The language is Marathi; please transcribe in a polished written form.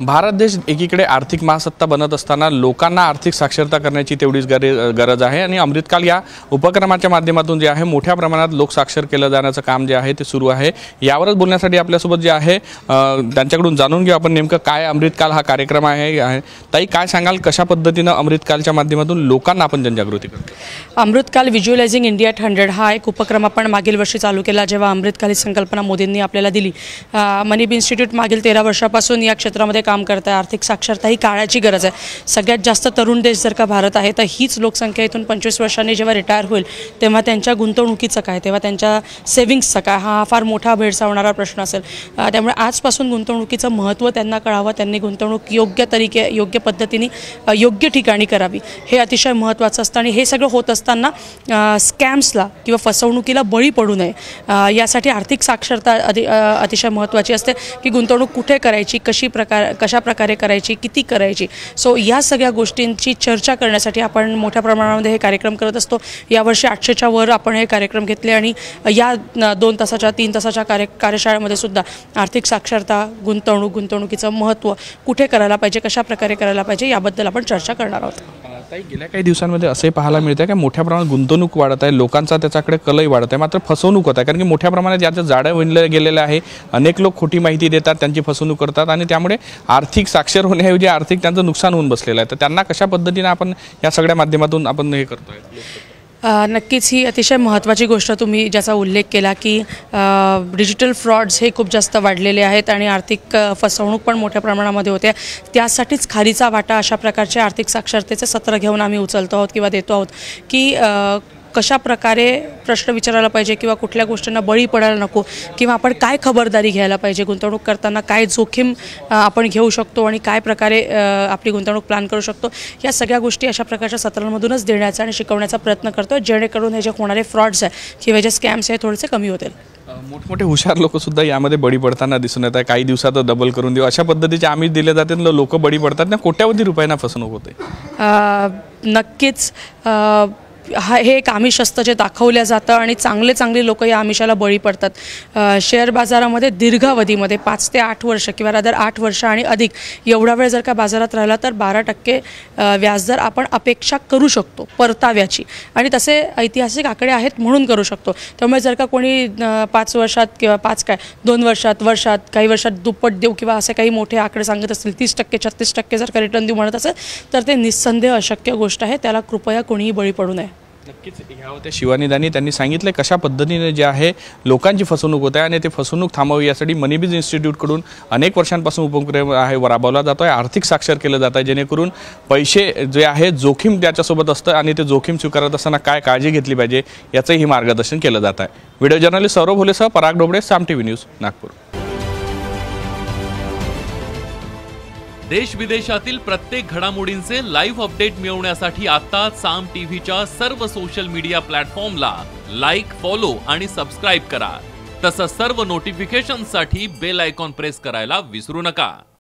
भारत देश एकीकडे आर्थिक महासत्ता बनत असताना लोकांना आर्थिक साक्षरता करण्याची तेवढीच गरज आहे आणि अमृतकाल या उपक्रमाच्या माध्यमातून जे आहे मोठ्या प्रमाणात लोक साक्षर केलं जाण्याचं काम जे आहे ते सुरू आहे। यावरच बोलण्यासाठी आपल्यासोबत जे आहे त्यांच्याकडून जाणून घेऊ आपण नेमकं काय अमृतकाल हा कार्यक्रम आहे। ताई, काय सांगाल, कशा पद्धतीनं अमृतकालच्या माध्यमातून लोकांना आपण जनजागृती करतो? अमृतकाल व्हिज्युअलायझिंग इंडिया at 100 हा एक उपक्रम आपण मागील वर्षी चालू केला, जेव्हा अमृतकाल ही संकल्पना मोदींनी आपल्याला दिली। मनीब इन्स्टिट्यूट मागील 13 वर्षापासून या क्षेत्रामध्ये काम करत आहे। आर्थिक साक्षरता ही काळाची गरज आहे। सगळ्यात जास्त तरुण देश जर का भारत आहे तर हीच लोकसंख्या इथून 25 वर्षांनी जेव्हा रिटायर होईल तेव्हा त्यांच्या गुंतवणुकीचं काय, तेव्हा त्यांच्या सेव्हिंग्सचं काय, हा फार मोठा भेडसावणारा प्रश्न असेल। त्यामुळे आजपासून गुंतवणुकीचं महत्त्व त्यांना कळावं, त्यांनी गुंतवणूक योग्य पद्धतीने योग्य ठिकाणी करावी, हे अतिशय महत्त्वाचं असतं। आणि हे सगळं होत असताना स्कॅम्सला किंवा फसवणुकीला बळी पडू नये यासाठी आर्थिक साक्षरता अतिशय महत्त्वाची असते की गुंतवणूक कुठे करायची, कशा प्रकारे करायची, किती करायची। सो या सगळ्या गोष्टींची चर्चा करण्यासाठी आपण मोठ्या प्रमाणामध्ये हे कार्यक्रम करत असतो। यावर्षी 800च्या वर आपण हे कार्यक्रम घेतले आणि या 2 तासाच्या 3 तासाच्या कार्यशाळेमध्ये सुद्धा आर्थिक साक्षरता, गुंतवणुकीचं महत्त्व, कुठे करायला पाहिजे, कशा प्रकारे करायला पाहिजे याबद्दल आपण चर्चा करणार आहोत। ताई, गेल्या काही दिवसांमध्ये असे पाहायला मिळते की मोठ्या प्रमाणात गुंतवणूक वाढत आहे, लोकांचा त्याच्याकडे कलही वाढत आहे, मात्र फसवणूक होत आहे कारण की मोठ्या प्रमाणात याचं जाळं विणलं गेलेलं आहे। अनेक लोक खोटी माहिती देतात, त्यांची फसवणूक करतात आणि त्यामुळे आर्थिक साक्षर होण्याऐवजी आर्थिक त्यांचं नुकसान होऊन बसलेलं आहे। तर त्यांना कशा पद्धतीने आपण या सगळ्या माध्यमातून आपण हे करतोय? नक्कीच ही अतिशय महत्त्वाची गोष्ट तुम्ही ज्याचा उल्लेख केला की डिजिटल फ्रॉड्स हे खूप जास्त वाढलेले आहेत आणि आर्थिक फसवणूक पण मोठ्या प्रमाणामध्ये होते। त्यासाठीच खारीचा वाटा अशा प्रकारचे आर्थिक साक्षरतेचे सत्र घेऊन आम्ही उचलतो आहोत किंवा देतो आहोत की कशा प्रकारे प्रश्न विचारायला पाहिजे किंवा कुठल्या गोष्टींना बळी पडायला नको, किंवा आपण काय खबरदारी घ्यायला पाहिजे, गुंतवणूक करताना काय जोखीम आपण घेऊ शकतो आणि काय प्रकारे आपली गुंतवणूक प्लॅन करू शकतो, या सगळ्या गोष्टी अशा प्रकारच्या सत्रांमधूनच देण्याचा आणि शिकवण्याचा प्रयत्न करतो, जेणेकरून हे जे होणारे फ्रॉड्स आहे किंवा जे स्कॅम्स आहे थोडेसे कमी होतील। मोठमोठे हुशार लोक सुद्धा यामध्ये बळी पडताना दिसून येत आहे। काही दिवसात डबल करून देऊ अशा पद्धतीचे आमिष दिले जाते, लोक बळी पडतात ना, कोट्यावधी रुपयांना फसवणूक होते। नक्कीच हे एक आमिष असतं जे दाखवलं जातं आणि चांगले लोक या आमिषाला बळी पडतात। शेअर बाजारामध्ये दीर्घावधीमध्ये 5 ते 8 वर्ष किंवा रादर 8 वर्ष आणि अधिक एवढा वेळ जर का बाजारात राहिला तर 12% व्याजदर आपण अपेक्षा करू शकतो परताव्याची, आणि तसे ऐतिहासिक आकडे आहेत म्हणून करू शकतो। त्यामुळे जर का कोणी 5 वर्षात किंवा 2 वर्षात काही वर्षात दुप्पट देऊ किंवा असे काही मोठे आकडे सांगत असतील, 30% 36% जर का रिटर्न देऊ म्हणत असेल तर ते निस्संदेह अशक्य गोष्ट आहे, त्याला कृपया कोणीही बळी पडू नये। नक्कीच ह्या होत्या शिवानी दानी, त्यांनी सांगितलं कशा पद्धतीने जे आहे लोकांची फसवणूक होते आणि ते फसवणूक थांबवावी यासाठी मनीबीज इन्स्टिट्यूटकडून अनेक वर्षांपासून उपक्रम आहे राबवला जातो आहे, आर्थिक साक्षर केलं जात आहे, जेणेकरून पैसे जे आहे जोखीम त्याच्यासोबत असतं आणि ते जोखीम स्वीकारत असताना काय काळजी घेतली पाहिजे याचंही मार्गदर्शन केलं जात आहे। व्हिडिओ जर्नलिस्ट सौरभ होलेसह पराग डोबळे, साम टीव्ही न्यूज, नागपूर। देश विदेशातील प्रत्येक घडामोडींचे लाईव्ह अपडेट मिळवण्यासाठी आता साम टीव्हीच्या सर्व सोशल मीडिया प्लॅटफॉर्मला लाईक, फॉलो आणि सबस्क्राईब करा। तसंच सर्व नोटिफिकेशनसाठी बेल आयकॉन प्रेस करायला विसरू नका।